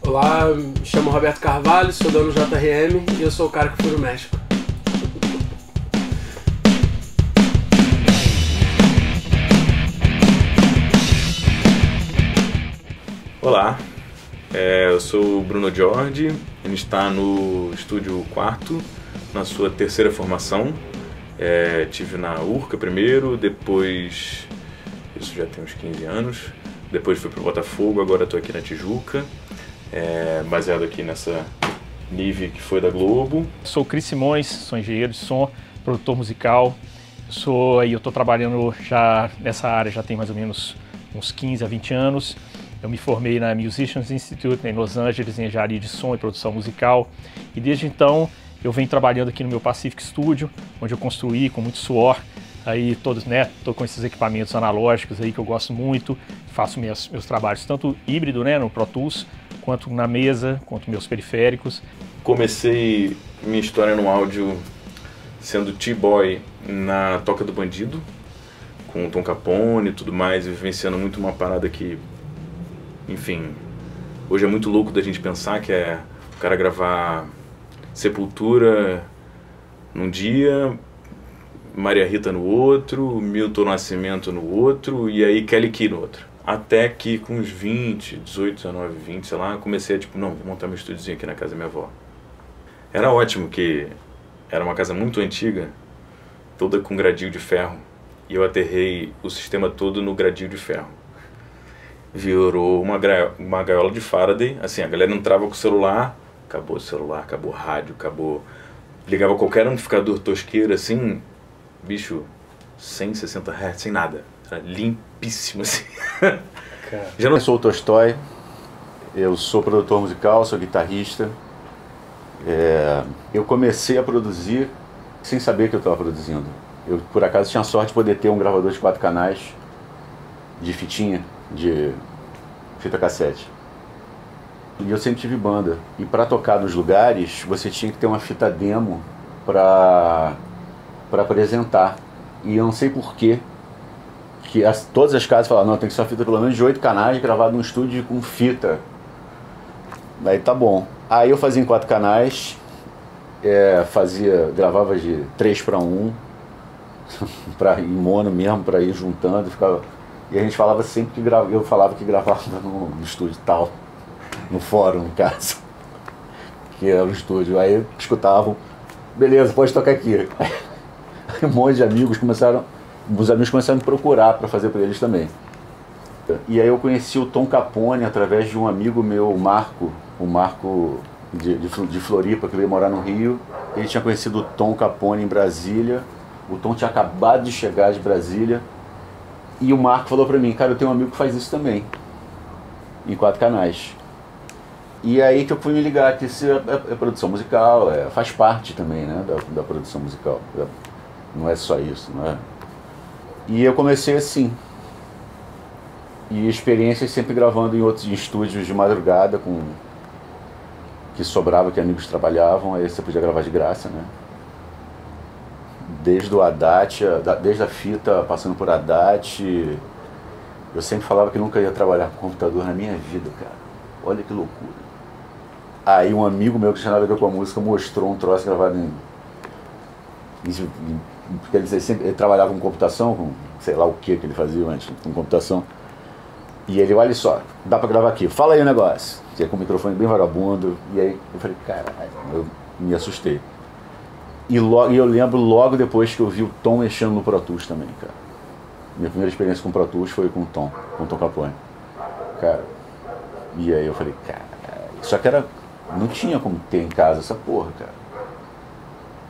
Olá, me chamo Roberto Carvalho, sou dono do JRM e eu sou o cara que fui no México. Olá, eu sou o Bruno Jordi, a gente está no Estúdio Quarto, na sua terceira formação. Tive na Urca primeiro, depois, isso já tem uns 15 anos, depois fui para o Botafogo, agora estou aqui na Tijuca, baseado aqui nessa Nive que foi da Globo. Sou o Cris Simões, sou engenheiro de som, produtor musical. Eu estou trabalhando já nessa área já tem mais ou menos uns 15 a 20 anos. Eu me formei na Musicians Institute em Los Angeles em engenharia de som e produção musical. E desde então eu venho trabalhando aqui no meu Pacific Studio, onde eu construí com muito suor. Aí tô com esses equipamentos analógicos aí que eu gosto muito. Faço meus trabalhos tanto híbrido, no Pro Tools, quanto na mesa, quanto meus periféricos. Comecei minha história no áudio sendo T-Boy na Toca do Bandido, com o Tom Capone e tudo mais, e vivenciando muito uma parada que, enfim, hoje é muito louco da gente pensar que é o cara gravar Sepultura num dia, Maria Rita no outro, Milton Nascimento no outro e aí Kelly Key no outro. Até que com uns 20, 18, 19, 20, sei lá, comecei a não, vou montar meu estúdiozinho aqui na casa da minha avó. Era ótimo que era uma casa muito antiga, toda com gradil de ferro, e eu aterrei o sistema todo no gradil de ferro. Virou uma gaiola de Faraday, assim, a galera entrava com o celular, acabou o rádio, acabou... Ligava qualquer amplificador tosqueiro, assim, bicho, 160 Hz, sem nada. Era limpíssimo, assim. Eu sou o Tolstói, eu sou produtor musical, sou guitarrista. Eu comecei a produzir sem saber que eu estava produzindo. Eu, por acaso, tinha a sorte de poder ter um gravador de 4 canais de fitinha, de fita cassete. E eu sempre tive banda. E para tocar nos lugares, você tinha que ter uma fita demo para apresentar. E eu não sei porquê, que todas as casas falavam, não, tem que ser uma fita pelo menos de 8 canais, gravado num estúdio com fita. Daí tá bom. Aí eu fazia em 4 canais, gravava de 3:1, para ir mono mesmo, para ir juntando, e a gente falava sempre que eu falava que gravava no estúdio tal, no fórum, no caso, que era o estúdio. Aí escutavam, beleza, pode tocar aqui. Aí um monte de amigos começaram a me procurar para fazer para eles também. E aí eu conheci o Tom Capone através de um amigo meu, o Marco de Floripa, que veio morar no Rio. Ele tinha conhecido o Tom Capone em Brasília. O Tom tinha acabado de chegar de Brasília. E o Marco falou pra mim, cara, eu tenho um amigo que faz isso também, em 4 canais. E aí que eu fui me ligar que isso é produção musical, faz parte também, né, da produção musical. Não é só isso, não é? E eu comecei assim. E experiências sempre gravando em outros estúdios de madrugada, que sobrava, que amigos trabalhavam, aí você podia gravar de graça, né? Desde o ADAT, desde a fita, passando por ADAT. Eu sempre falava que nunca ia trabalhar com computador na minha vida, cara. Olha que loucura. Aí um amigo meu que tinha nada a ver com a música mostrou um troço gravado porque ele trabalhava com computação, com sei lá o que ele fazia antes, com computação. E ele, olha só, dá pra gravar aqui, fala aí o negócio. Tinha com o microfone bem vagabundo. E aí eu falei, caralho, eu me assustei. E eu lembro logo depois que eu vi o Tom mexendo no Pro Tools também, cara. Minha primeira experiência com o Pro Tools foi com o Tom Capone. Cara, e aí eu falei, cara, só que não tinha como ter em casa essa porra, cara.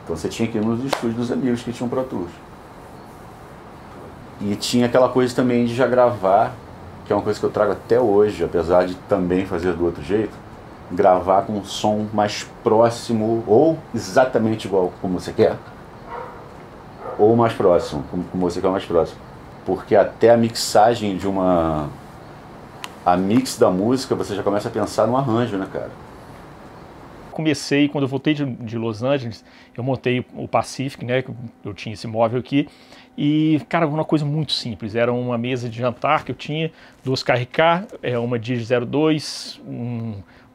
Então você tinha que ir nos estúdios dos amigos que tinham Pro Tools. E tinha aquela coisa também de já gravar, que é uma coisa que eu trago até hoje, apesar de também fazer do outro jeito, gravar com um som mais próximo, ou exatamente igual como você quer, ou mais próximo, como você quer mais próximo. Porque até a mixagem a mix da música, você já começa a pensar no arranjo, né, cara? Comecei, quando eu voltei de Los Angeles, eu montei o Pacific, né, eu tinha esse móvel aqui, e, cara, uma coisa muito simples, era uma mesa de jantar que eu tinha, 2 KRK, uma Digi 02,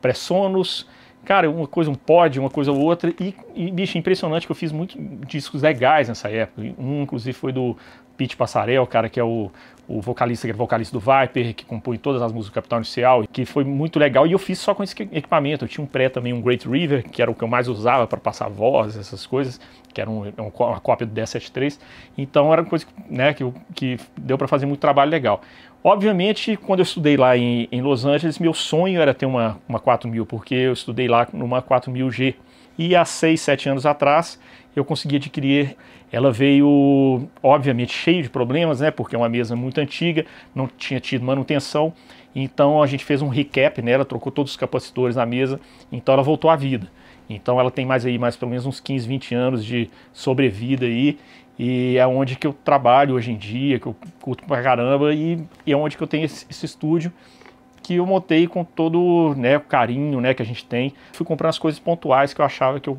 Presonus, cara, uma coisa, um pod, uma coisa ou outra, e bicho, impressionante que eu fiz muitos discos legais nessa época. Um, inclusive, foi do Pete Passarel, cara, que é o vocalista, que era vocalista do Viper, que compõe todas as músicas do Capital Inicial, que foi muito legal, e eu fiz só com esse equipamento. Eu tinha um pré também, um Great River, que era o que eu mais usava para passar voz, essas coisas, que era uma cópia do DS73, então era uma coisa, né, que deu para fazer muito trabalho legal. Obviamente, quando eu estudei lá em Los Angeles, meu sonho era ter uma 4000, porque eu estudei lá numa 4000G, e há 6, 7 anos atrás eu consegui adquirir. Ela veio, obviamente, cheia de problemas, né, porque é uma mesa muito antiga, não tinha tido manutenção, então a gente fez um recap nela, trocou todos os capacitores na mesa, então ela voltou à vida. Então ela tem mais pelo menos uns 15, 20 anos de sobrevida aí, e é onde que eu trabalho hoje em dia, que eu curto pra caramba, e é onde que eu tenho esse estúdio que eu montei com todo, né, o carinho, né, que a gente tem. Fui comprando as coisas pontuais que eu achava que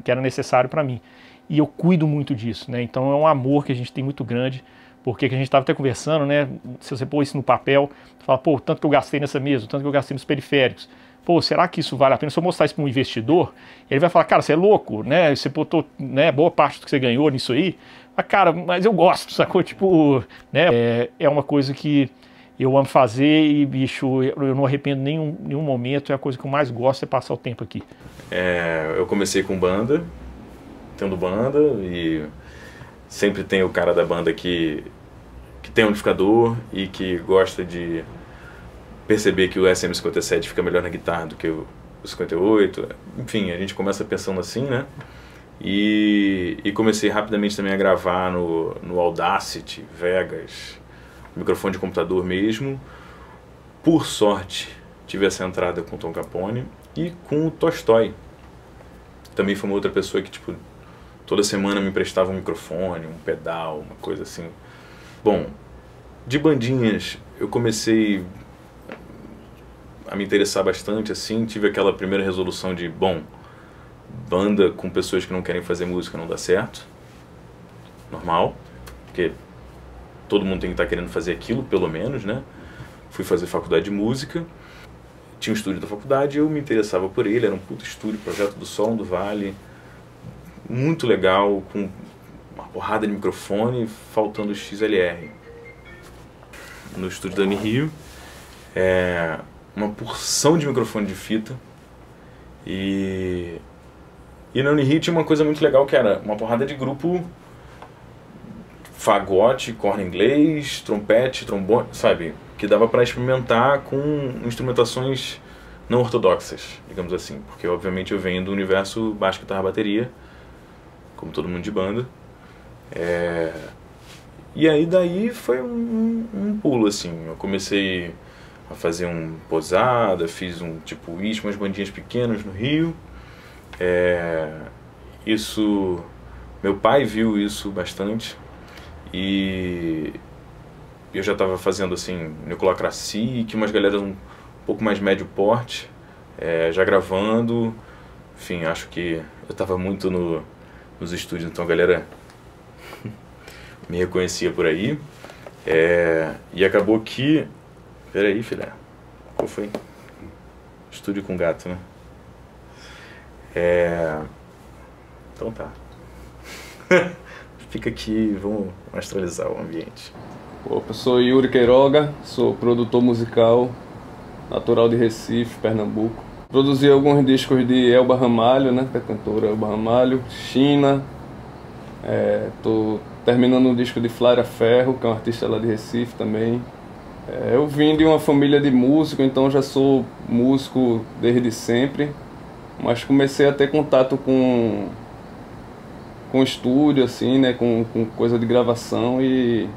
era necessário para mim. E eu cuido muito disso, né? Então é um amor que a gente tem muito grande, porque que a gente estava até conversando, né? Se você pôr isso no papel, você fala, pô, tanto que eu gastei nessa mesa, tanto que eu gastei nos periféricos. Pô, será que isso vale a pena? Se eu mostrar isso para um investidor, ele vai falar, cara, você é louco, né? Você botou, né, boa parte do que você ganhou nisso aí. Mas, cara, mas eu gosto, sacou? Tipo, né? É uma coisa que eu amo fazer e, bicho, eu não arrependo nenhum momento. É a coisa que eu mais gosto, é passar o tempo aqui. Eu comecei com banda, tendo banda, e sempre tem o cara da banda que tem um amplificador e que gosta de perceber que o SM57 fica melhor na guitarra do que o 58. Enfim, a gente começa pensando assim, né? E comecei rapidamente também a gravar no Audacity, Vegas, microfone de computador mesmo. Por sorte, tive essa entrada com o Tom Capone e com o Tolstói. Também foi uma outra pessoa que, tipo, toda semana me emprestava um microfone, um pedal, uma coisa assim. Bom, de bandinhas eu comecei a me interessar bastante, assim. Tive aquela primeira resolução de, bom, banda com pessoas que não querem fazer música não dá certo. Normal, porque todo mundo tem que estar querendo fazer aquilo, pelo menos, né? Fui fazer faculdade de música, tinha um estúdio da faculdade, eu me interessava por ele, era um puto estúdio, Projeto do Som do Vale, muito legal, com uma porrada de microfone, faltando XLR. No estúdio da Unirio, uma porção de microfone de fita, e na Unirio tinha uma coisa muito legal, que era uma porrada de grupo, fagote, corno inglês, trompete, trombone, sabe? Que dava para experimentar com instrumentações não ortodoxas, digamos assim. Porque, obviamente, eu venho do universo baixo, guitarra, bateria, como todo mundo de banda. E aí, daí, foi um pulo, assim. Eu comecei a fazer posada, fiz tipo isso, umas bandinhas pequenas no Rio. Meu pai viu isso bastante. E eu já estava fazendo, assim, Neculacracia, que umas galeras um pouco mais médio porte, já gravando. Enfim, acho que eu estava muito nos estúdios, então a galera me reconhecia por aí. E acabou que... Peraí, filha. Qual foi? Estúdio com gato, né? Então tá. Fica aqui, vamos astralizar o ambiente. Opa, eu sou Yuri Queiroga, sou produtor musical, natural de Recife, Pernambuco. Produzi alguns discos de Elba Ramalho, né, que é a cantora Elba Ramalho, China. Tô terminando um disco de Flávia Ferro, que é uma artista lá de Recife também. Eu vim de uma família de músicos, então já sou músico desde sempre, mas comecei a ter contato com estúdio, assim, né, com coisa de gravação, e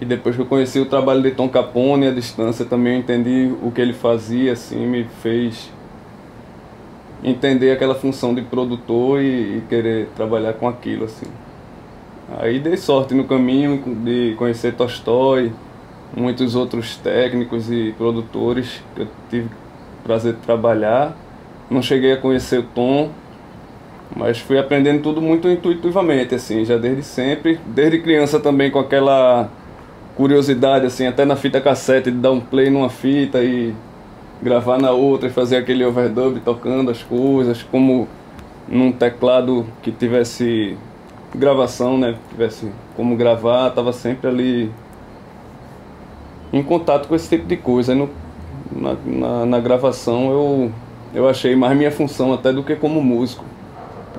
depois que eu conheci o trabalho de Tom Capone à distância, também eu entendi o que ele fazia, assim, me fez entender aquela função de produtor e querer trabalhar com aquilo, assim. Aí dei sorte no caminho de conhecer Tolstói, muitos outros técnicos e produtores que eu tive o prazer de trabalhar. Não cheguei a conhecer o Tom, mas fui aprendendo tudo muito intuitivamente, assim, já desde sempre. Desde criança também, com aquela curiosidade, assim, até na fita cassete, de dar um play numa fita e gravar na outra e fazer aquele overdub tocando as coisas, como num teclado que tivesse gravação, né? Tivesse como gravar, tava sempre ali em contato com esse tipo de coisa. Na gravação eu achei mais minha função até do que como músico.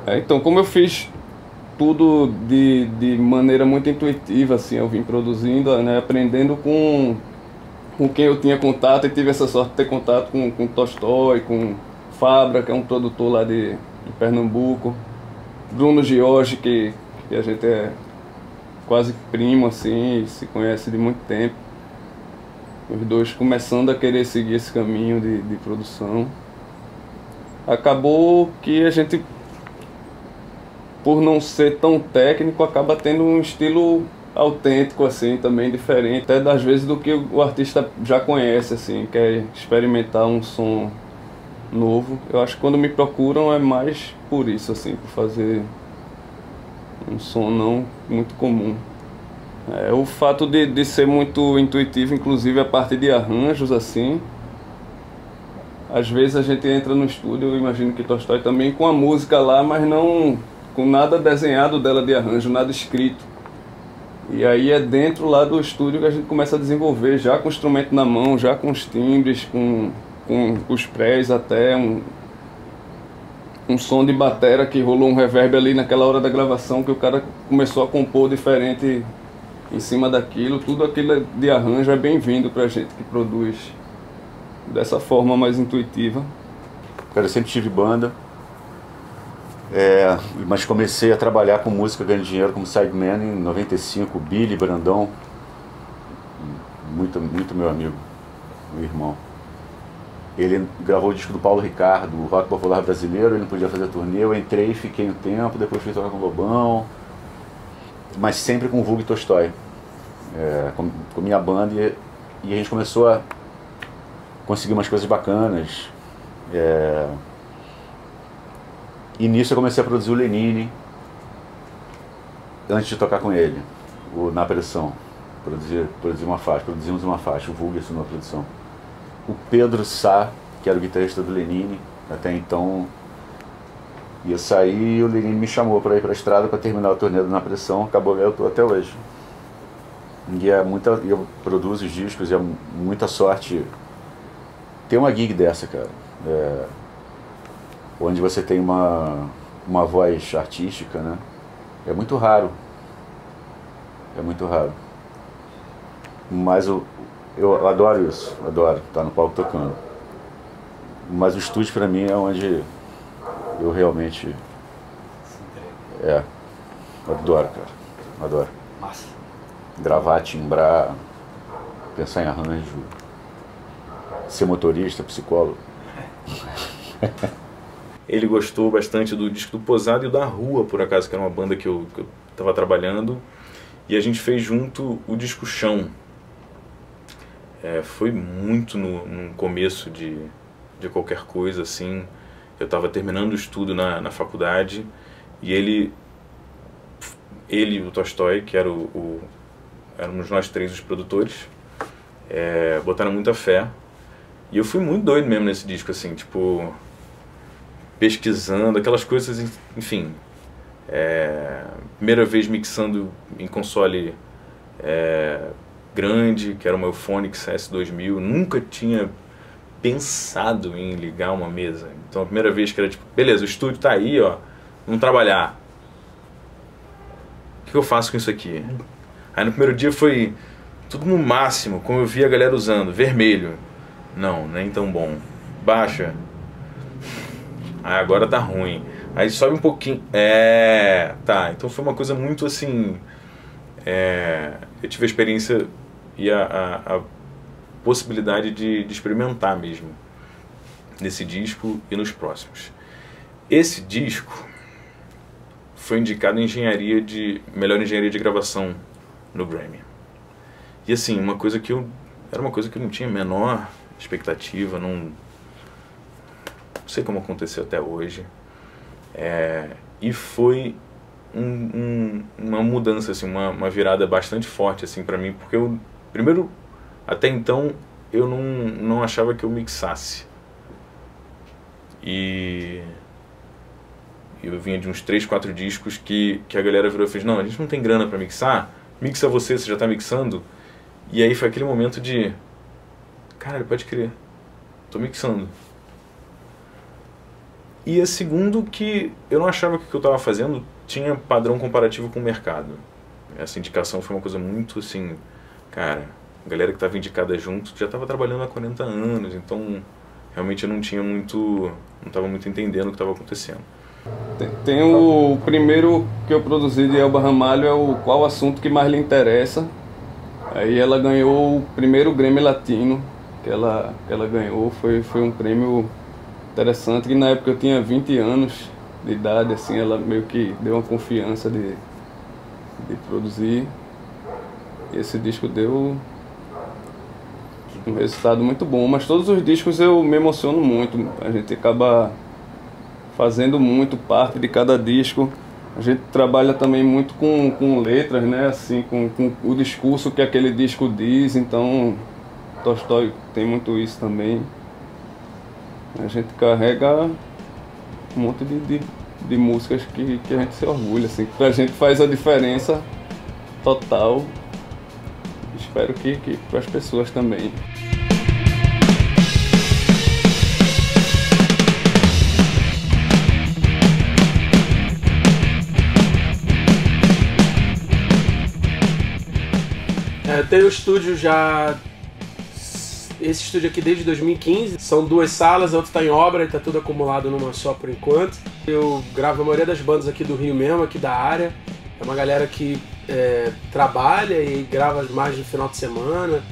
Então, como eu fiz tudo de maneira muito intuitiva, assim, eu vim produzindo, né, aprendendo com quem eu tinha contato, e tive essa sorte de ter contato com Tolstói, com Fabra, que é um produtor lá de Pernambuco, Bruno Giorgi, que a gente é quase primo, assim, se conhece de muito tempo. Os dois começando a querer seguir esse caminho de produção. Acabou que a gente, por não ser tão técnico, acaba tendo um estilo autêntico, assim, também diferente, até das vezes do que o artista já conhece, assim, quer experimentar um som novo. Eu acho que quando me procuram é mais por isso, assim, por fazer um som não muito comum. O fato de ser muito intuitivo, inclusive a parte de arranjos, assim. Às vezes a gente entra no estúdio, eu imagino que Tolstói também, com a música lá, mas não com nada desenhado dela de arranjo, nada escrito. E aí é dentro lá do estúdio que a gente começa a desenvolver, já com o instrumento na mão, já com os timbres, com os prés até, um som de batera que rolou um reverb ali naquela hora da gravação, que o cara começou a compor diferente em cima daquilo. Tudo aquilo de arranjo é bem-vindo pra gente que produz dessa forma mais intuitiva. Cara, eu sempre tive banda, mas comecei a trabalhar com música, ganhando dinheiro como sideman em 95, Billy Brandão, muito meu amigo, meu irmão. Ele gravou o disco do Paulo Ricardo, o rock popular brasileiro, ele não podia fazer turnê, eu entrei, fiquei um tempo, depois fui tocar com o Lobão, mas sempre com o Vulgo e Tolstói, com minha banda, e a gente começou a conseguir umas coisas bacanas. E nisso eu comecei a produzir o Lenine, antes de tocar com ele, na pressão. Produzimos uma faixa, o Vulgo assinou a produção. O Pedro Sá, que era o guitarrista do Lenine, até então ia sair, e o Lenine me chamou para ir para a estrada para terminar o turnê do Na Pressão. Acabou, eu tô até hoje. E eu produzo os discos, e é muita sorte ter uma gig dessa, cara. Onde você tem uma voz artística, né? É muito raro. É muito raro. Mas eu adoro isso, adoro estar no palco tocando. Mas o estúdio pra mim é onde eu realmente... adoro, cara, adoro. Massa. Gravar, timbrar, pensar em arranjo, ser motorista, psicólogo. Ele gostou bastante do disco do Posado e do Da Rua, por acaso, que era uma banda que eu tava trabalhando. E a gente fez junto o disco Chão. Foi muito no começo de qualquer coisa, assim. Eu estava terminando o estudo na faculdade, e ele e o Tolstói, que éramos nós três os produtores, botaram muita fé. E eu fui muito doido mesmo nesse disco, assim, tipo, pesquisando, aquelas coisas, enfim. Primeira vez mixando em console grande, que era uma Euphonics S2000, nunca tinha pensado em ligar uma mesa. Então a primeira vez que era tipo, beleza, o estúdio tá aí, ó, vamos trabalhar. O que eu faço com isso aqui? Aí no primeiro dia foi tudo no máximo, como eu vi a galera usando, vermelho. Não, nem tão bom. Baixa. Aí agora tá ruim. Aí sobe um pouquinho. Tá. Então foi uma coisa muito assim... eu tive a experiência e a possibilidade de experimentar mesmo nesse disco e nos próximos. Esse disco foi indicado em melhor engenharia de gravação no Grammy. E assim, era uma coisa que eu não tinha a menor expectativa, não sei como aconteceu até hoje. E foi uma mudança, assim, uma virada bastante forte assim, para mim, porque primeiro, até então, eu não achava que eu mixasse. E eu vinha de uns 3, 4 discos que a galera virou e fez, não, a gente não tem grana pra mixar, mixa você já tá mixando. E aí foi aquele momento de, caralho, pode crer, tô mixando. E a segundo que eu não achava que o que eu tava fazendo tinha padrão comparativo com o mercado. Essa indicação foi uma coisa muito assim, cara, a galera que estava indicada junto já estava trabalhando há 40 anos, então realmente eu não estava muito entendendo o que estava acontecendo. Tem o primeiro que eu produzi de Elba Ramalho, é o Qual Assunto Que Mais Lhe Interessa. Aí ela ganhou o primeiro Grammy Latino que ela ganhou, foi um prêmio interessante, que na época eu tinha 20 anos de idade, assim, ela meio que deu uma confiança de produzir. E esse disco deu um resultado muito bom, mas todos os discos eu me emociono muito, a gente acaba fazendo muito parte de cada disco. A gente trabalha também muito com letras, né, assim, com o discurso que aquele disco diz, então Tolstói tem muito isso também. A gente carrega um monte de músicas que a gente se orgulha, assim, pra gente faz a diferença total. Espero que para as pessoas também. Eu tenho um estúdio já. Esse estúdio aqui desde 2015. São 2 salas, a outra está em obra e está tudo acumulado numa só por enquanto. Eu gravo a maioria das bandas aqui do Rio mesmo, aqui da área. É uma galera que trabalha e grava mais no final de semana.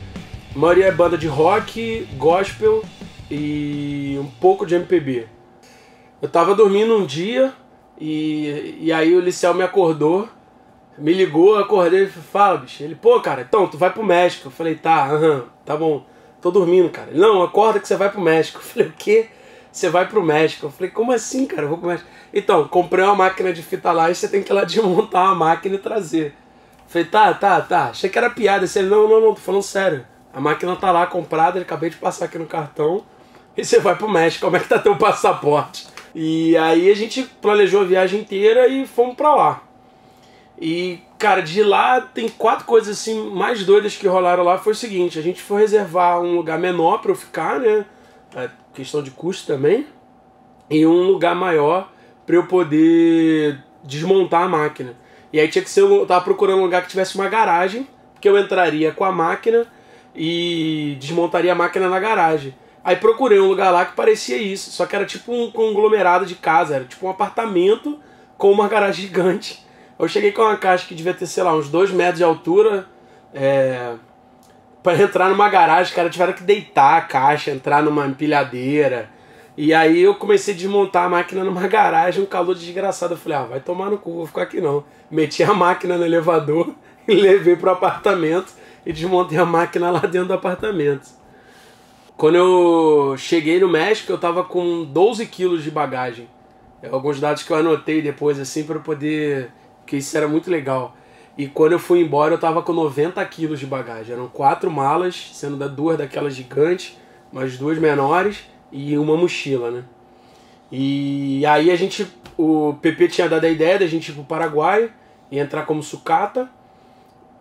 A maioria é banda de rock, gospel e um pouco de MPB. Eu tava dormindo um dia e aí o Liceu me acordou. Me ligou, eu acordei e falei, fala, bicho. Ele, pô, cara, então, tu vai pro México. Eu falei, tá, tá bom. Tô dormindo, cara. Ele, não, acorda que você vai pro México. Eu falei, o quê? Você vai pro México? Eu falei, como assim, cara? Eu vou pro México. Então, comprei uma máquina de fita lá e você tem que ir lá desmontar a máquina e trazer. Eu falei, tá. Achei que era piada. Ele, não, tô falando sério. A máquina tá lá comprada, eu acabei de passar aqui no cartão. E você vai pro México, como é que tá teu passaporte? E aí a gente planejou a viagem inteira e fomos pra lá. E, cara, de lá tem 4 coisas assim mais doidas que rolaram lá. Foi o seguinte, a gente foi reservar um lugar menor pra eu ficar, né? Questão de custo também. E um lugar maior pra eu poder desmontar a máquina. E aí tinha que ser, eu tava procurando um lugar que tivesse uma garagem, porque eu entraria com a máquina e desmontaria a máquina na garagem. Aí procurei um lugar lá que parecia isso, só que era tipo um conglomerado de casa, era tipo um apartamento com uma garagem gigante. Eu cheguei com uma caixa que devia ter, sei lá, uns 2 metros de altura. Pra entrar numa garagem, cara, tiveram que deitar a caixa, entrar numa empilhadeira. E aí eu comecei a desmontar a máquina numa garagem, um calor desgraçado. Eu falei, vai tomar no cu, vou ficar aqui não. Meti a máquina no elevador e levei pro apartamento e desmontei a máquina lá dentro do apartamento. Quando eu cheguei no México, eu tava com 12 quilos de bagagem. Alguns dados que eu anotei depois, assim, pra poder... Porque isso era muito legal. E quando eu fui embora, eu tava com 90 quilos de bagagem. Eram 4 malas, sendo 2 daquelas gigantes, mais 2 menores e uma mochila, né? E aí o PP tinha dado a ideia da gente ir pro Paraguai e entrar como sucata.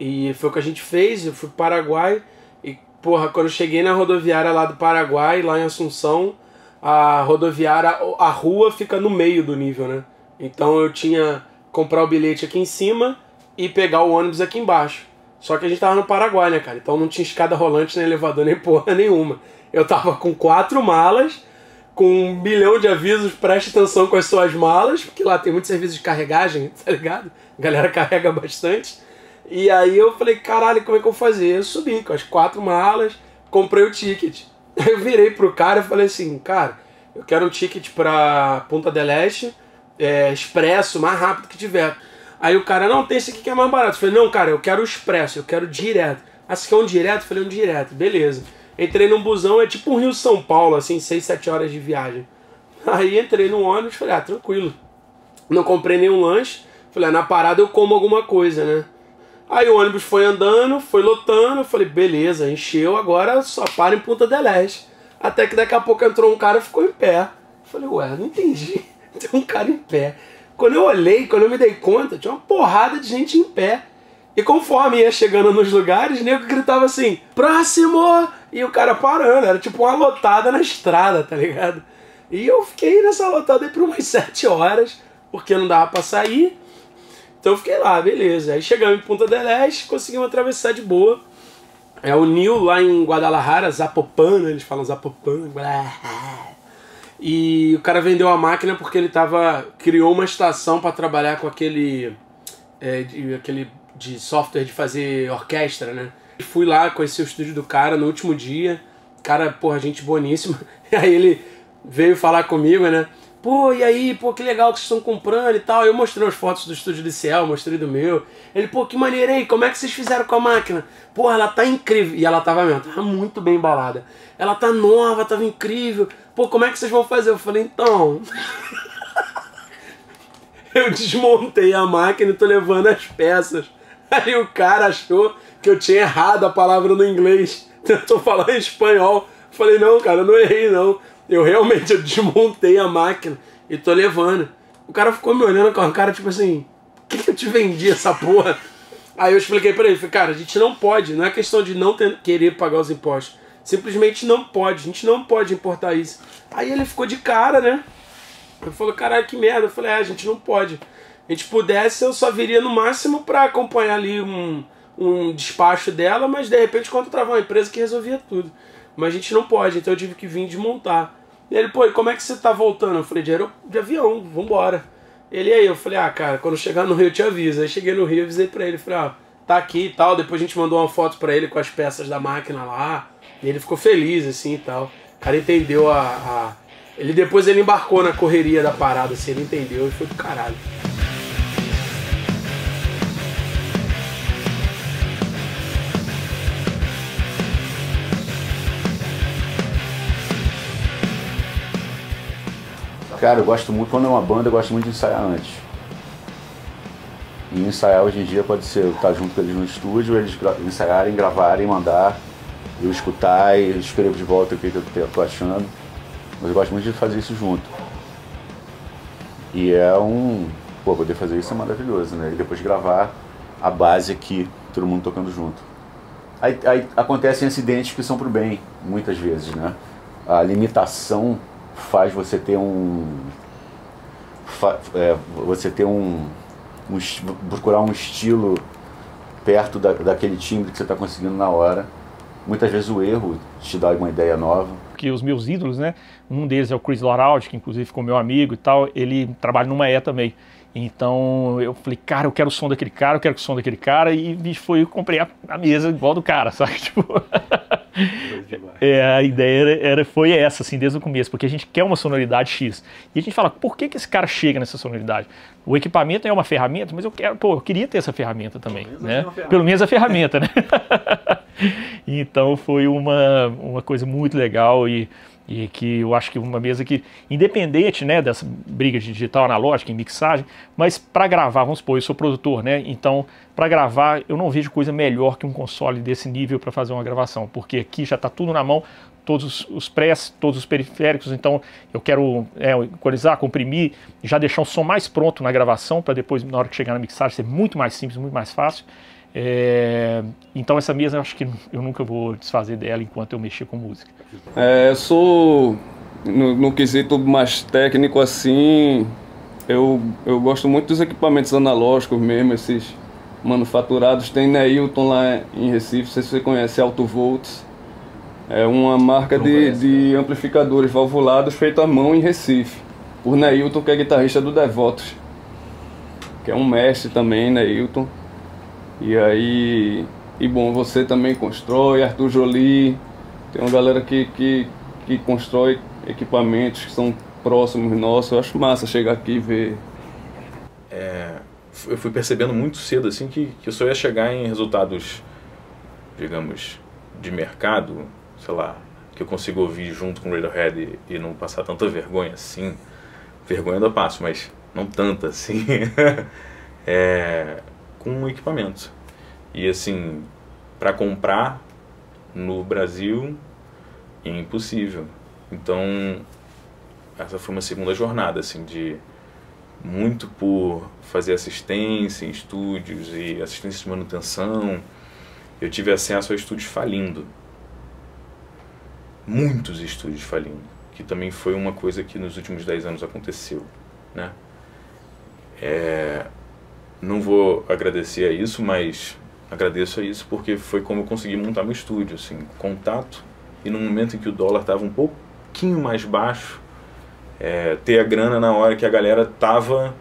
E foi o que a gente fez, eu fui pro Paraguai. E, porra, quando eu cheguei na rodoviária lá do Paraguai, lá em Assunção, a rodoviária, a rua fica no meio do nível, né? Então eu tinha que comprar o bilhete aqui em cima e pegar o ônibus aqui embaixo. Só que a gente tava no Paraguai, né, cara? Então não tinha escada rolante, nem elevador, nem porra nenhuma. Eu tava com 4 malas, com 1 bilhão de avisos, preste atenção com as suas malas, porque lá tem muito serviço de carregagem, tá ligado? A galera carrega bastante. E aí eu falei, caralho, como é que eu vou fazer? Eu subi com as 4 malas, comprei o ticket. Eu virei pro cara e falei assim, cara, eu quero um ticket pra Punta del Este, expresso, mais rápido que tiver. Aí o cara, não, tem esse aqui que é mais barato. Eu falei, não, cara, eu quero o expresso, eu quero direto. Ah, você quer um direto? Eu falei, um direto, beleza. Entrei num busão, é tipo um Rio-São Paulo, assim, 6, 7 horas de viagem. Aí entrei no ônibus, falei, tranquilo. Não comprei nenhum lanche. Falei, na parada eu como alguma coisa, né? Aí o ônibus foi andando, foi lotando, eu falei, beleza, encheu, agora só para em Punta del Este. Até que daqui a pouco entrou um cara e ficou em pé. Eu falei, ué, não entendi. Tem um cara em pé. Quando eu olhei, quando eu me dei conta, tinha uma porrada de gente em pé. E conforme ia chegando nos lugares, o nego gritava assim, próximo! E o cara parando, era tipo uma lotada na estrada, tá ligado? E eu fiquei nessa lotada aí por umas 7 horas, porque não dava pra sair. Então eu fiquei lá, beleza. Aí chegamos em Punta del Este, conseguimos atravessar de boa. É o Nil lá em Guadalajara, Zapopan, né? Eles falam Zapopan. E o cara vendeu a máquina porque ele criou uma estação para trabalhar com aquele de software de fazer orquestra, né? Fui lá, conheci o estúdio do cara no último dia. Cara, porra, gente boníssima. E aí ele veio falar comigo, né? Pô, e aí, pô, que legal que vocês estão comprando e tal. Eu mostrei as fotos do estúdio do Ciel, mostrei do meu. Ele, pô, que maneiro aí, como é que vocês fizeram com a máquina? Pô, ela tá incrível. E ela tava mesmo, tava muito bem embalada. Ela tá nova, tava incrível. Pô, como é que vocês vão fazer? Eu falei, então... eu desmontei a máquina e tô levando as peças. Aí o cara achou que eu tinha errado a palavra no inglês. Tentou falar em espanhol. Eu falei, não, cara, eu não errei, não. Eu realmente desmontei a máquina e tô levando. O cara ficou me olhando com a cara, tipo assim, por que eu te vendi essa porra? Aí eu expliquei pra ele, falei, cara, a gente não pode, não é questão de não querer pagar os impostos. Simplesmente não pode, a gente não pode importar isso. Aí ele ficou de cara, né? Ele falou, caralho, que merda. Eu falei, a gente não pode. A gente pudesse, eu só viria no máximo pra acompanhar ali um despacho dela, mas de repente contratava uma empresa que resolvia tudo. Mas a gente não pode, então eu tive que vir desmontar. E ele, pô, e como é que você tá voltando? Eu falei, de avião, vambora. Ele aí, eu falei, cara, quando chegar no Rio eu te aviso. Aí cheguei no Rio, avisei pra ele, falei, tá aqui e tal. Depois a gente mandou uma foto pra ele com as peças da máquina lá. E ele ficou feliz, assim, e tal. O cara entendeu Depois ele embarcou na correria da parada, assim, ele entendeu e foi do caralho. Cara, eu gosto muito, quando é uma banda, eu gosto muito de ensaiar antes. E ensaiar hoje em dia pode ser eu estar junto com eles no estúdio, eles ensaiarem, gravarem, mandar, eu escutar e escrevo de volta o que eu tô achando. Mas eu gosto muito de fazer isso junto. E poder fazer isso é maravilhoso, né? E depois gravar a base aqui, todo mundo tocando junto. Aí acontecem acidentes que são pro bem, muitas vezes, né? A limitação faz você ter procurar um estilo perto daquele timbre que você está conseguindo na hora. Muitas vezes o erro te dá uma ideia nova. Que os meus ídolos, né? Um deles é o Chris Loraldi, que inclusive ficou meu amigo e tal. Ele trabalha numa E também. Então eu falei, cara, eu quero o som daquele cara, eu quero o som daquele cara. E bicho, eu comprei a mesa igual do cara, sabe? Tipo... a ideia foi essa, assim, desde o começo, porque a gente quer uma sonoridade X. E a gente fala, por que esse cara chega nessa sonoridade? O equipamento é uma ferramenta, mas eu queria ter essa ferramenta também, né? Pelo menos a ferramenta, né? Então foi uma coisa muito legal e que eu acho que uma mesa que, independente, né, dessa briga de digital analógica em mixagem, mas para gravar, vamos supor, eu sou produtor, né, então para gravar eu não vejo coisa melhor que um console desse nível para fazer uma gravação, porque aqui já está tudo na mão, todos os press, todos os periféricos, então eu quero equalizar, comprimir, já deixar o som mais pronto na gravação, para depois, na hora que chegar na mixagem, ser muito mais simples, muito mais fácil. Então essa mesa eu acho que eu nunca vou desfazer dela enquanto eu mexer com música. Eu sou, no quesito mais técnico assim, eu gosto muito dos equipamentos analógicos mesmo, esses manufaturados. Tem Neilton lá em Recife, não sei se você conhece, Altovolts. É uma marca de amplificadores valvulados feito à mão em Recife, por Neilton, que é guitarrista do Devotos, que é um mestre também, Neilton. E aí, bom, você também constrói, Arthur Jolie, tem uma galera que constrói equipamentos que são próximos nossos. Eu acho massa chegar aqui e ver. Eu fui percebendo muito cedo assim que eu só ia chegar em resultados, digamos, de mercado, sei lá, que eu consigo ouvir junto com o Radiohead e não passar tanta vergonha assim. Vergonha eu passo, mas não tanta assim. Com equipamentos. E assim, para comprar no Brasil, é impossível. Então, essa foi uma segunda jornada, assim, de muito por fazer assistência em estúdios e assistência de manutenção. Eu tive acesso a estúdios falindo. Muitos estúdios falindo. Que também foi uma coisa que nos últimos 10 anos aconteceu, né? Não vou agradecer a isso, mas agradeço a isso porque foi como eu consegui montar meu estúdio, assim, contato. E no momento em que o dólar estava um pouquinho mais baixo, ter a grana na hora que a galera estava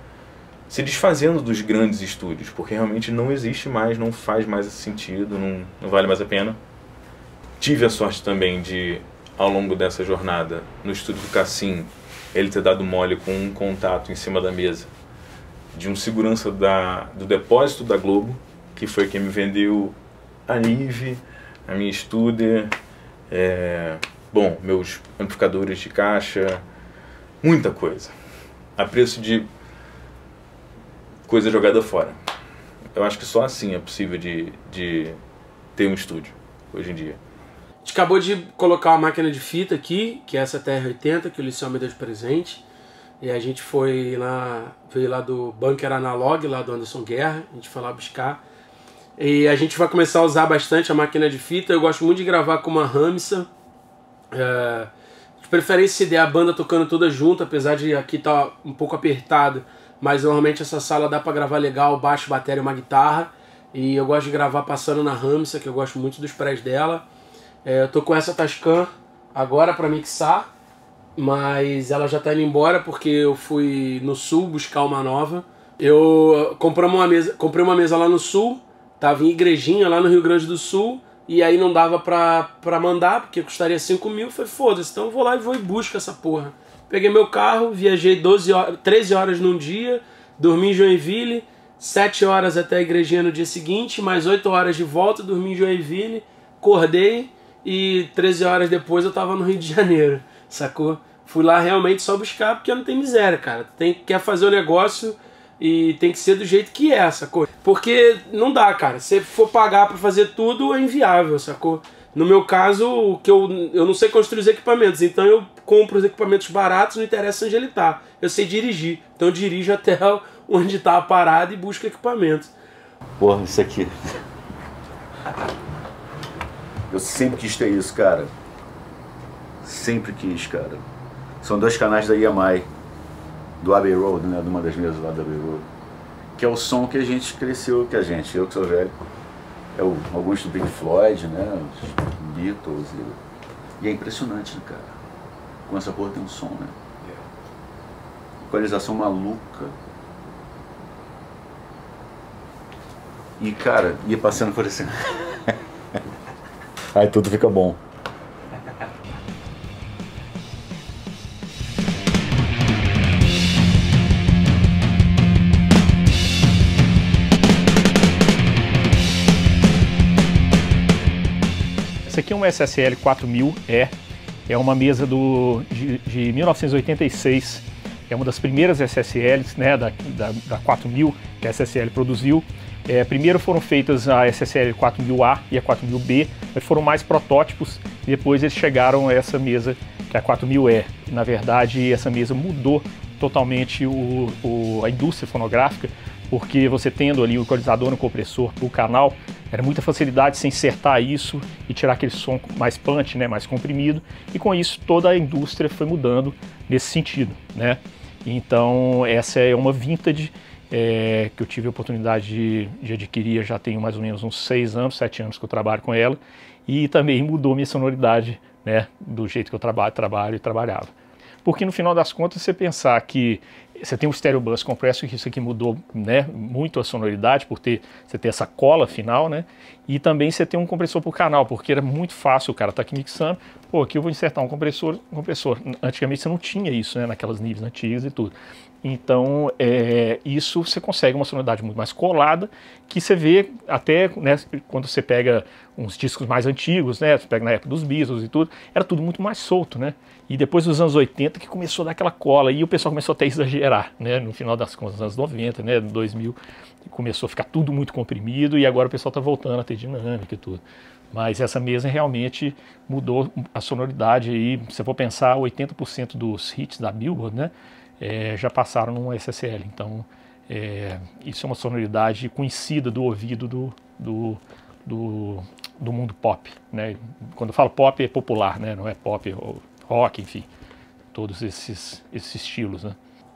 se desfazendo dos grandes estúdios, porque realmente não existe mais, não faz mais sentido, não vale mais a pena. Tive a sorte também de, ao longo dessa jornada, no estúdio do Cassim, ele ter dado mole com um contato em cima da mesa de um segurança do depósito da Globo, que foi quem me vendeu a Nive, a minha Studer, meus amplificadores de caixa, muita coisa, a preço de coisa jogada fora. Eu acho que só assim é possível de ter um estúdio, hoje em dia. A gente acabou de colocar uma máquina de fita aqui, que é essa TR-80, que o Liceu me deu de presente. E a gente veio lá do Bunker Analog, lá do Anderson Guerra, a gente foi lá buscar. E a gente vai começar a usar bastante a máquina de fita. Eu gosto muito de gravar com uma Ramsa. De preferência se der a banda tocando toda junto, apesar de aqui tá um pouco apertado. Mas normalmente essa sala dá pra gravar legal, baixo, bateria e uma guitarra. E eu gosto de gravar passando na Ramsa, que eu gosto muito dos prés dela. Eu tô com essa Tascam agora pra mixar, mas ela já tá indo embora porque eu fui no sul buscar uma nova. Eu comprei uma mesa lá no sul, tava em Igrejinha, lá no Rio Grande do Sul, e aí não dava pra mandar, porque custaria 5 mil. Falei, foda-se, então eu vou lá e busco essa porra. Peguei meu carro, viajei 13 horas num dia, dormi em Joinville, 7 horas até a Igrejinha no dia seguinte, mais 8 horas de volta, dormi em Joinville, acordei e 13 horas depois eu tava no Rio de Janeiro, sacou? Fui lá realmente só buscar porque não tem miséria, cara. Quer fazer o negócio e tem que ser do jeito que é, sacou? Porque não dá, cara. Se for pagar pra fazer tudo, é inviável, sacou? No meu caso, eu não sei construir os equipamentos, então eu compro os equipamentos baratos, não interessa onde ele tá. Eu sei dirigir, então eu dirijo até onde tá a parada e busco equipamento. Porra, isso aqui. Eu sempre quis ter isso, cara. Sempre quis, cara. São 2 canais da EMI, do Abbey Road, né? De uma das mesas lá do Abbey Road. Que é o som que a gente cresceu, eu que sou velho. É o Augusto Pink Floyd, né? Os Beatles. E é impressionante, né, cara? Com essa porra tem um som, né? Equalização maluca. E, cara, ia passando por assim. Aí tudo fica bom. Essa aqui é uma SSL 4000E, é uma mesa de 1986, é uma das primeiras SSLs, né, da 4000 que a SSL produziu. Primeiro foram feitas a SSL 4000A e a 4000B, mas foram mais protótipos, e depois eles chegaram a essa mesa que é a 4000E. Na verdade, essa mesa mudou totalmente a indústria fonográfica, porque você tendo ali o equalizador no compressor para o canal, era muita facilidade de se insertar isso e tirar aquele som mais punch, né, mais comprimido, e com isso toda a indústria foi mudando nesse sentido, né? Então essa é uma vintage que eu tive a oportunidade de adquirir, já tenho mais ou menos uns 6 anos, 7 anos que eu trabalho com ela, e também mudou minha sonoridade, né, do jeito que eu trabalho e trabalhava. Porque no final das contas, você pensar que você tem um stereo bus compressor, que isso aqui mudou, né, muito a sonoridade, você ter essa cola final, né, e também você tem um compressor por canal, porque era muito fácil, o cara tá aqui mixando, pô, aqui eu vou insertar um compressor. Antigamente você não tinha isso, né, naquelas níveis antigas e tudo. Então, isso você consegue uma sonoridade muito mais colada, que você vê até, né, quando você pega uns discos mais antigos, né, você pega na época dos Beatles e tudo, era tudo muito mais solto, né? E depois dos anos 80 que começou a dar aquela cola, e o pessoal começou até a exagerar acelerar, né? No final das contas, nos anos 90, né? 2000, começou a ficar tudo muito comprimido e agora o pessoal está voltando a ter dinâmica e tudo. Mas essa mesa realmente mudou a sonoridade aí. Se eu for pensar, 80% dos hits da Billboard, né, já passaram num SSL. Então, isso é uma sonoridade conhecida do ouvido do mundo pop, né? Quando eu falo pop, é popular, né? Não é pop ou rock, enfim. Todos esses estilos, né?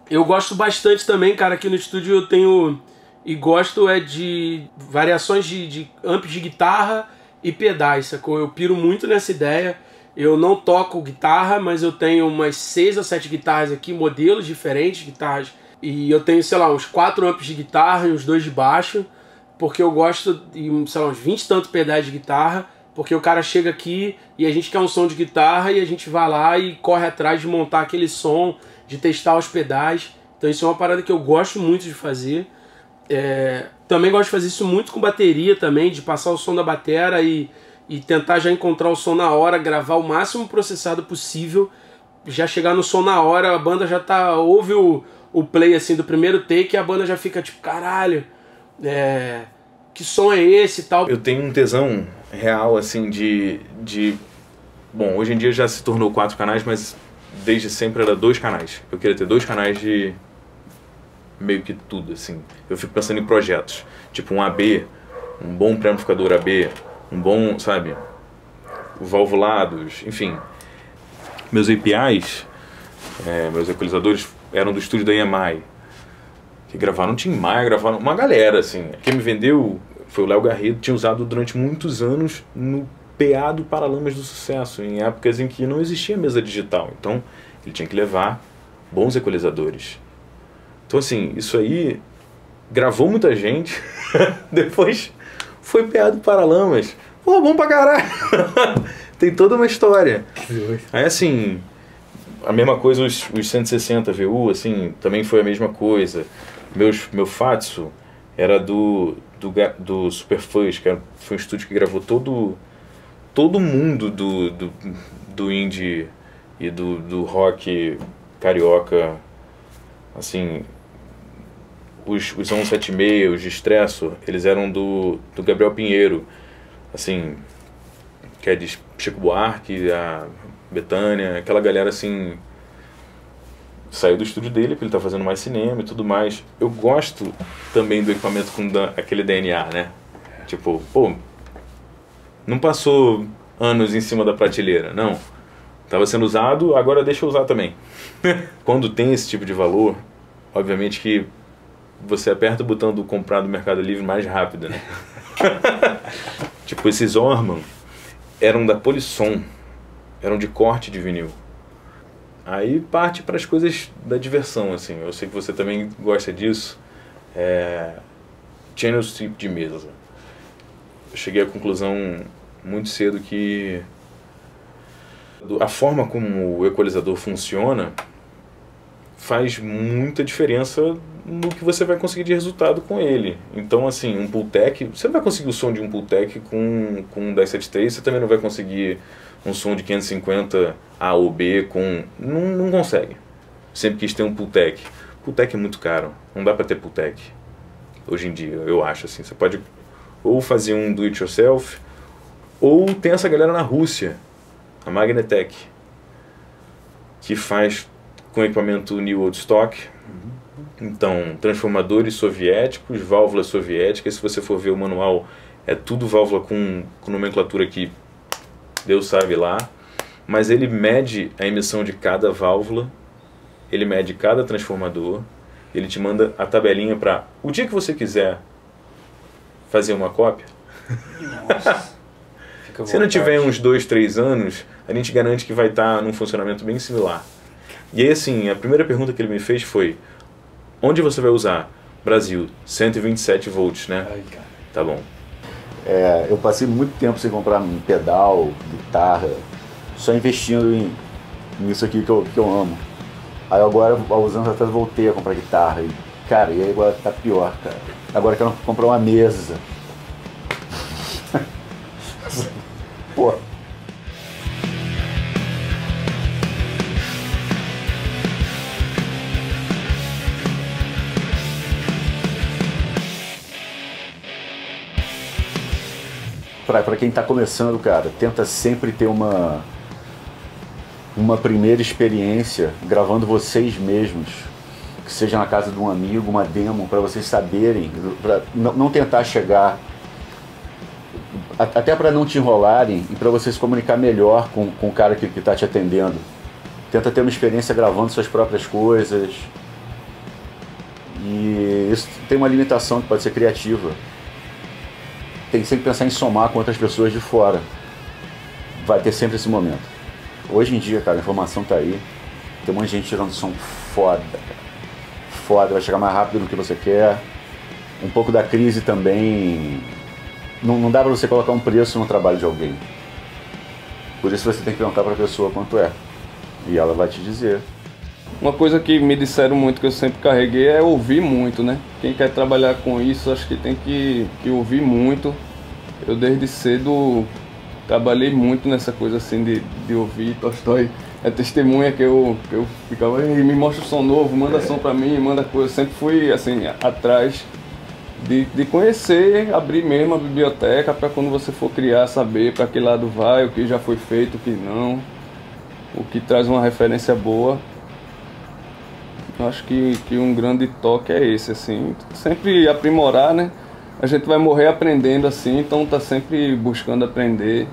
Eu gosto bastante também, cara, aqui no estúdio eu tenho... E gosto de variações de amps de guitarra e pedais, sacou? Eu piro muito nessa ideia. Eu não toco guitarra, mas eu tenho umas 6 ou 7 guitarras aqui, modelos diferentes de guitarras. E eu tenho, sei lá, uns 4 amps de guitarra e uns 2 de baixo, porque eu gosto de, sei lá, uns 20 e tantos pedais de guitarra, porque o cara chega aqui e a gente quer um som de guitarra e a gente vai lá e corre atrás de montar aquele som, de testar os pedais. Então isso é uma parada que eu gosto muito de fazer. Também gosto de fazer isso muito com bateria também, de passar o som da batera e tentar já encontrar o som na hora, gravar o máximo processado possível, já chegar no som na hora, a banda já tá, ouve o play assim do primeiro take e a banda já fica tipo, caralho, que som é esse e tal. Eu tenho um tesão real assim bom, hoje em dia já se tornou 4 canais, mas desde sempre era 2 canais. Eu queria ter 2 canais de meio que tudo, assim. Eu fico pensando em projetos, tipo um AB, um bom pré-amplificador AB, um bom, sabe, valvulados, enfim. Meus APIs, meus equalizadores eram do estúdio da EMI, que gravaram Tim Maia, gravaram uma galera, assim. Quem me vendeu foi o Léo Garrido, tinha usado durante muitos anos no PA do Paralamas do Sucesso, em épocas em que não existia mesa digital. Então, ele tinha que levar bons equalizadores. Então, assim, isso aí gravou muita gente, depois foi PA do Paralamas. Pô, bom pra caralho! Tem toda uma história. Aí, assim, a mesma coisa, os 160 VU, assim, também foi a mesma coisa. Meu Fatso era do Superfuzz, que foi um estúdio que gravou todo mundo do indie e do rock carioca, assim. Os 176, os de Stresso, eles eram do Gabriel Pinheiro, assim, que é de Chico Buarque, a Bethânia, aquela galera assim, saiu do estúdio dele, porque ele tá fazendo mais cinema e tudo mais. Eu gosto também do equipamento com aquele DNA, né? Tipo, pô, não passou anos em cima da prateleira, não. Tava sendo usado, agora deixa eu usar também. Quando tem esse tipo de valor, obviamente que você aperta o botão do comprar do Mercado Livre mais rápido, né? Tipo, esses Orman eram da Polisson, eram de corte de vinil. Aí parte para as coisas da diversão, assim. Eu sei que você também gosta disso. Channel strip de mesa. Eu cheguei à conclusão muito cedo que a forma como o equalizador funciona faz muita diferença no que você vai conseguir de resultado com ele. Então, assim, um Pultec, você não vai conseguir o som de um Pultec com um 1073, você também não vai conseguir um som de 550 A ou B com... Não consegue. Sempre quis ter um Pultec. Pultec é muito caro, não dá para ter Pultec. Hoje em dia, eu acho, assim, você pode ou fazer um do it yourself, ou tem essa galera na Rússia, a Magnetec, que faz com equipamento New Old Stock. Então, transformadores soviéticos, válvulas soviéticas. Se você for ver o manual, é tudo válvula com nomenclatura que Deus sabe lá. Mas ele mede a emissão de cada válvula, ele mede cada transformador, ele te manda a tabelinha para o dia que você quiser fazer uma cópia. Nossa. Se não tiver uns 2, 3 anos, a gente garante que vai estar num funcionamento bem similar. E aí, assim, a primeira pergunta que ele me fez foi: onde você vai usar? Brasil, 127 volts, né? Ai, cara. Tá bom. Eu passei muito tempo sem comprar um pedal, guitarra, só investindo nisso aqui que eu amo. Aí agora, há uns anos atrás, voltei a comprar guitarra. E, cara, e aí agora tá pior, cara. Agora eu quero comprar uma mesa. Pô. pra quem tá começando, cara, tenta sempre ter uma primeira experiência gravando vocês mesmos, que seja na casa de um amigo, uma demo, para vocês saberem, pra não tentar chegar, até para não te enrolarem e para você se comunicar melhor com o cara que tá te atendendo. Tenta ter uma experiência gravando suas próprias coisas. E isso tem uma limitação que pode ser criativa. Tem que sempre pensar em somar com outras pessoas de fora. Vai ter sempre esse momento. Hoje em dia, cara, a informação tá aí. Tem um monte de gente tirando som foda, cara. Foda, vai chegar mais rápido do que você quer. Um pouco da crise também. Não dá pra você colocar um preço no trabalho de alguém. Por isso você tem que perguntar pra pessoa quanto é. E ela vai te dizer. Uma coisa que me disseram muito, que eu sempre carreguei, é ouvir muito, né? Quem quer trabalhar com isso, acho que tem que ouvir muito. Eu desde cedo trabalhei muito nessa coisa assim de ouvir. Tolstói é testemunha que eu ficava, me mostra o som novo, manda som pra mim, manda coisa. Eu sempre fui assim, atrás de conhecer, abrir mesmo a biblioteca para quando você for criar, saber para que lado vai, o que já foi feito, o que não, o que traz uma referência boa. Eu acho que um grande toque é esse, assim, sempre aprimorar, né? A gente vai morrer aprendendo assim, então tá sempre buscando aprender.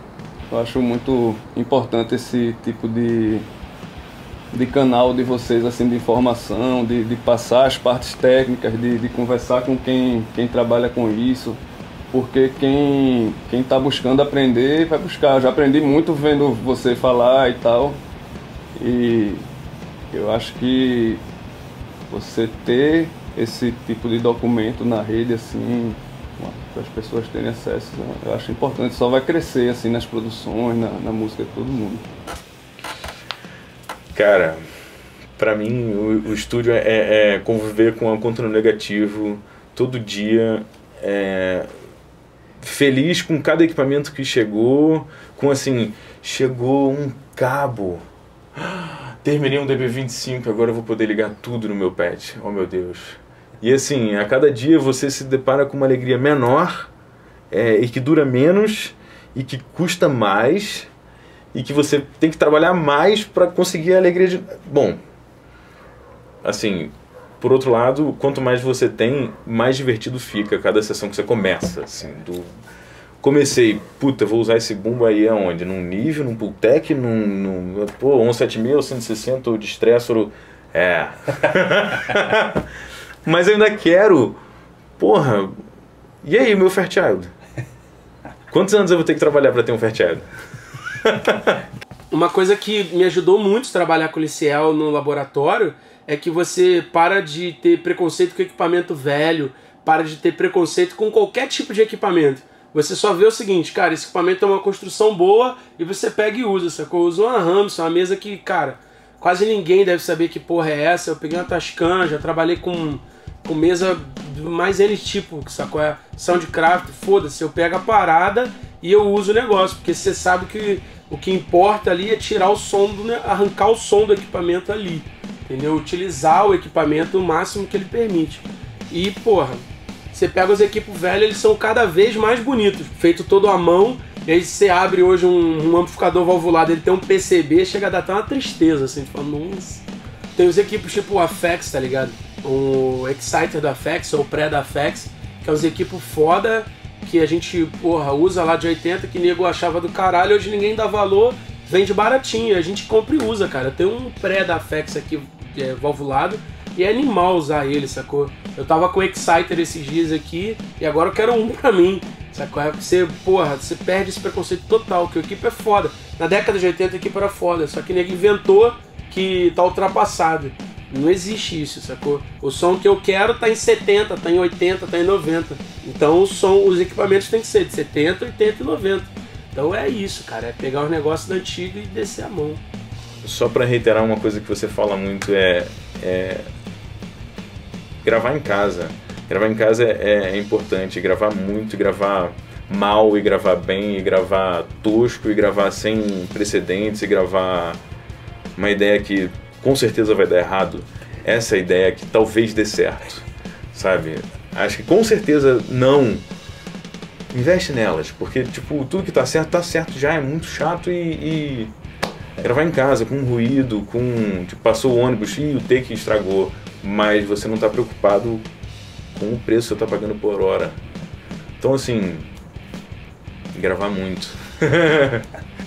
Eu acho muito importante esse tipo de canal de vocês, assim, de informação, de passar as partes técnicas, de conversar com quem trabalha com isso, porque quem tá buscando aprender vai buscar. Eu já aprendi muito vendo você falar e tal, e eu acho que você ter esse tipo de documento na rede, assim, para as pessoas terem acesso, eu acho importante. Só vai crescer assim nas produções, na música de todo mundo. Cara, pra mim o estúdio é conviver com o conteúdo negativo todo dia, feliz com cada equipamento que chegou, com assim, chegou um cabo, terminei um DB25, agora eu vou poder ligar tudo no meu pad, oh meu Deus. E assim, a cada dia você se depara com uma alegria menor, e que dura menos, e que custa mais, e que você tem que trabalhar mais para conseguir a alegria de... Bom, assim, por outro lado, quanto mais você tem, mais divertido fica cada sessão que você começa, assim, Comecei, puta, vou usar esse bumbo aí aonde? Num nível, num Pultec, num 17000, 160, ou de Stressor, Mas eu ainda quero, porra, e aí, meu Fairchild? Quantos anos eu vou ter que trabalhar para ter um Fairchild? Uma coisa que me ajudou muito a trabalhar com o Liciel no laboratório é que você para de ter preconceito com equipamento velho, para de ter preconceito com qualquer tipo de equipamento. Você só vê o seguinte, cara, esse equipamento é uma construção boa e você pega e usa, sacou? Eu uso uma Ramson, uma mesa que, cara, quase ninguém deve saber que porra é essa. Eu peguei uma Tascam, já trabalhei com mesa do mais N tipo, sacou? Soundcraft, foda-se, eu pego a parada e eu uso o negócio, porque você sabe que o que importa ali é tirar o som, arrancar o som do equipamento ali, entendeu? Utilizar o equipamento o máximo que ele permite. E, porra, você pega os equipos velhos, eles são cada vez mais bonitos, feito todo à mão. E aí você abre hoje um amplificador valvulado, ele tem um PCB, chega a dar até uma tristeza, assim, tipo, nossa. Tem os equipos tipo o Afex, tá ligado? O Exciter da Afex, ou o pré da Afex, que é os equipos foda, que a gente, porra, usa lá de 80, que nego achava do caralho, hoje ninguém dá valor, vende baratinho, a gente compra e usa, cara. Tem um pré da Afex aqui, valvulado, e é animal usar ele, sacou? Eu tava com o Exciter esses dias aqui, e agora eu quero um pra mim, sacou? Você, porra, você perde esse preconceito total, que o equipe é foda. Na década de 80 a equipe era foda, só que nego inventou que tá ultrapassado. Não existe isso, sacou? O som que eu quero tá em 70, tá em 80, tá em 90. Então os equipamentos tem que ser de 70, 80 e 90. Então é isso, cara, é pegar os negócios da antiga e descer a mão. Só pra reiterar uma coisa que você fala muito gravar em casa. Gravar em casa é importante, gravar muito, gravar mal e gravar bem, e gravar tosco, e gravar sem precedentes, e gravar uma ideia que com certeza vai dar errado. Essa ideia que talvez dê certo, sabe? Acho que com certeza não investe nelas, porque tipo, tudo que tá certo já, é muito chato e gravar em casa, com ruído, tipo, passou o ônibus e o take estragou, mas você não tá preocupado com o preço que você tá pagando por hora. Então assim, gravar muito.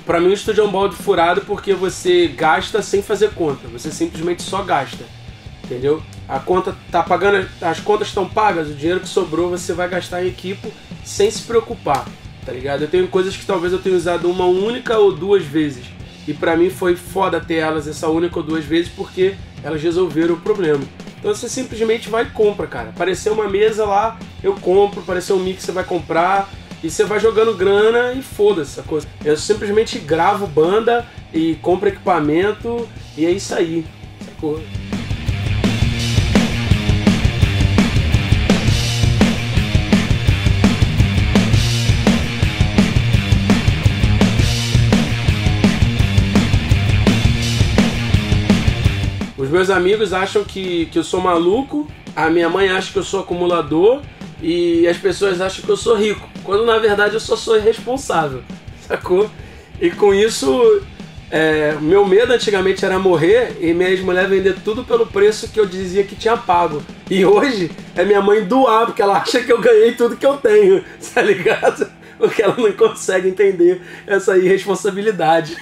Pra mim o estúdio é um balde furado porque você gasta sem fazer conta, você simplesmente só gasta, entendeu? A conta tá pagando, as contas estão pagas, o dinheiro que sobrou você vai gastar em equipo sem se preocupar, tá ligado? Eu tenho coisas que talvez eu tenha usado uma única ou duas vezes, e pra mim foi foda ter elas essa única ou duas vezes porque elas resolveram o problema. Então você simplesmente vai e compra, cara. Apareceu uma mesa lá, eu compro, apareceu um mic, você vai comprar, e você vai jogando grana e foda-se essa coisa. Eu simplesmente gravo banda e compro equipamento e é isso aí, sacou? Os meus amigos acham que eu sou maluco, a minha mãe acha que eu sou acumulador e as pessoas acham que eu sou rico, quando na verdade eu só sou irresponsável, sacou? E com isso, meu medo antigamente era morrer e minha ex-mulher vender tudo pelo preço que eu dizia que tinha pago. E hoje é minha mãe doar, porque ela acha que eu ganhei tudo que eu tenho, tá ligado? Porque ela não consegue entender essa irresponsabilidade.